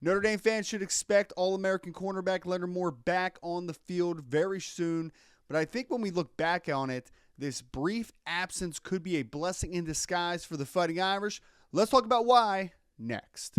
Notre Dame fans should expect All-American cornerback Leonard Moore back on the field very soon. But I think when we look back on it, this brief absence could be a blessing in disguise for the Fighting Irish. Let's talk about why next.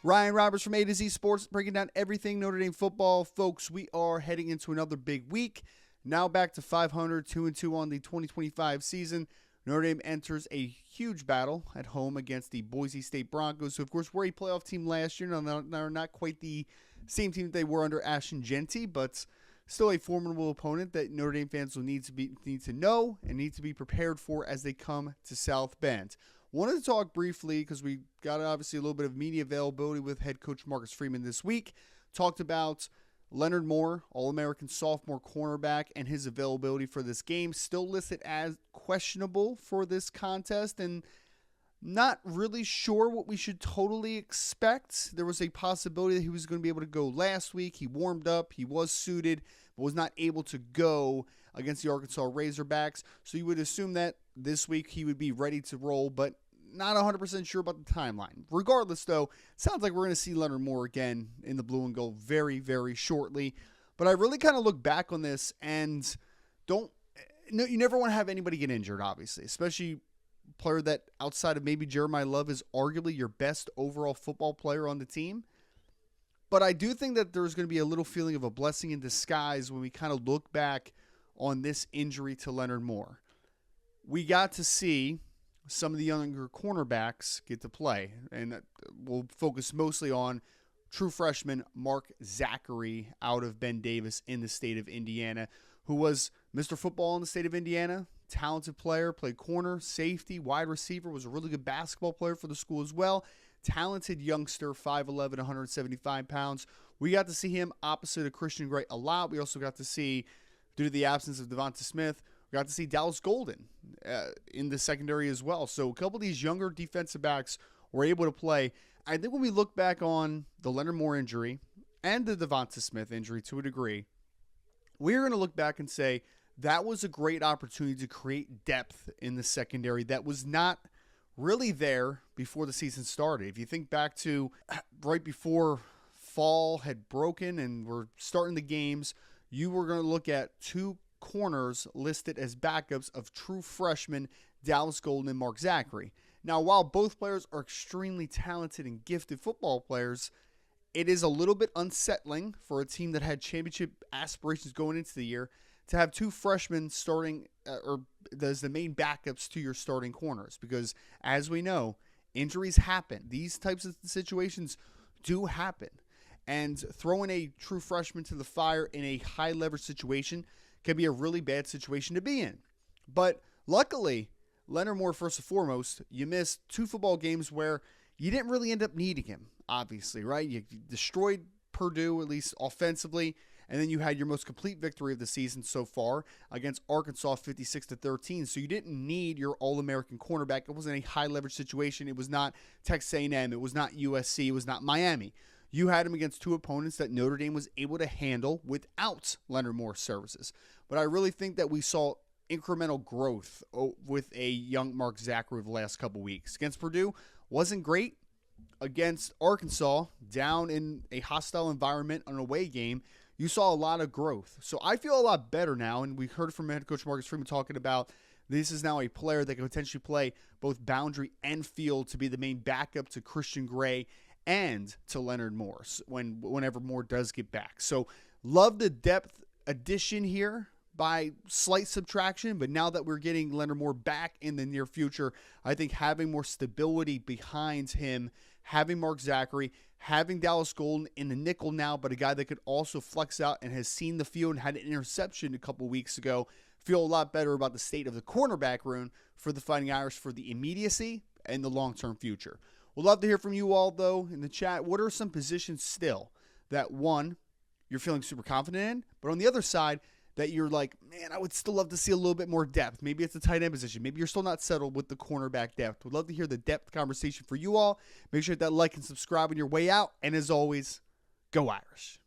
Ryan Roberts from A to Z Sports, breaking down everything Notre Dame football. Folks, we are heading into another big week. Now back to 500, 2-2 on the 2025 season. Notre Dame enters a huge battle at home against the Boise State Broncos, who, of course, were a playoff team last year. Now, they're not quite the same team that they were under Ashton Jeanty, but still a formidable opponent that Notre Dame fans will need to know and need to be prepared for as they come to South Bend. Wanted to talk briefly, because we got obviously a little bit of media availability with head coach Marcus Freeman this week. Talked about Leonard Moore, All-American sophomore cornerback, and his availability for this game. Still listed as questionable for this contest, and not really sure what we should totally expect. There was a possibility that he was going to be able to go last week. He warmed up. He was suited, but was not able to go against the Arkansas Razorbacks. So you would assume that this week he would be ready to roll, but not 100% sure about the timeline. Regardless, though, it sounds like we're going to see Leonard Moore again in the blue and gold very, very shortly. But I really kind of look back on this and you never want to have anybody get injured, obviously, especially a player that outside of maybe Jeremiah Love is arguably your best overall football player on the team. But I do think that there's going to be a little feeling of a blessing in disguise when we kind of look back on this injury to Leonard Moore. We got to see some of the younger cornerbacks get to play, and we'll focus mostly on true freshman Mark Zachary out of Ben Davis in the state of Indiana, who was Mr. Football in the state of Indiana, talented player, played corner, safety, wide receiver, was a really good basketball player for the school as well, talented youngster, 5'11", 175 pounds. We got to see him opposite of Christian Gray a lot. We also got to see, due to the absence of Devonta Smith, we got to see Dallas Golden in the secondary as well. So a couple of these younger defensive backs were able to play. I think when we look back on the Leonard Moore injury and the Devonta Smith injury to a degree, we're going to look back and say that was a great opportunity to create depth in the secondary that was not really there before the season started. If you think back to right before fall had broken and we're starting the games, you were going to look at two corners listed as backups of true freshmen Dallas Golden and Mark Zachary. Now, while both players are extremely talented and gifted football players, it is a little bit unsettling for a team that had championship aspirations going into the year to have two freshmen starting or as the main backups to your starting corners, because as we know, injuries happen. These types of situations do happen, and throwing a true freshman to the fire in a high leverage situation can be a really bad situation to be in. But luckily, Leonard Moore, first and foremost, you missed two football games where you didn't really end up needing him, obviously, right? You destroyed Purdue, at least offensively, and then you had your most complete victory of the season so far against Arkansas, 56-13. So you didn't need your All-American cornerback. It wasn't a high-leverage situation. It was not Texas A&M. It was not USC. It was not Miami. You had him against two opponents that Notre Dame was able to handle without Leonard Moore's services. But I really think that we saw incremental growth with a young Mark Zachary over the last couple weeks. Against Purdue, wasn't great. Against Arkansas, down in a hostile environment, an away game, you saw a lot of growth. So I feel a lot better now, and we heard from head coach Marcus Freeman talking about this is now a player that can potentially play both boundary and field to be the main backup to Christian Gray and to Leonard Moore whenever Moore does get back. So love the depth addition here by slight subtraction, but now that we're getting Leonard Moore back in the near future, I think having more stability behind him, having Mark Zachary, having Dallas Golden in the nickel now, but a guy that could also flex out and has seen the field and had an interception a couple weeks ago, feel a lot better about the state of the cornerback room for the Fighting Irish for the immediacy and the long-term future. We'd love to hear from you all, though, in the chat. What are some positions still that, one, you're feeling super confident in, but on the other side, that you're like, man, I would still love to see a little bit more depth. Maybe it's a tight end position. Maybe you're still not settled with the cornerback depth. We'd love to hear the depth conversation for you all. Make sure that like and subscribe on your way out. And as always, go Irish.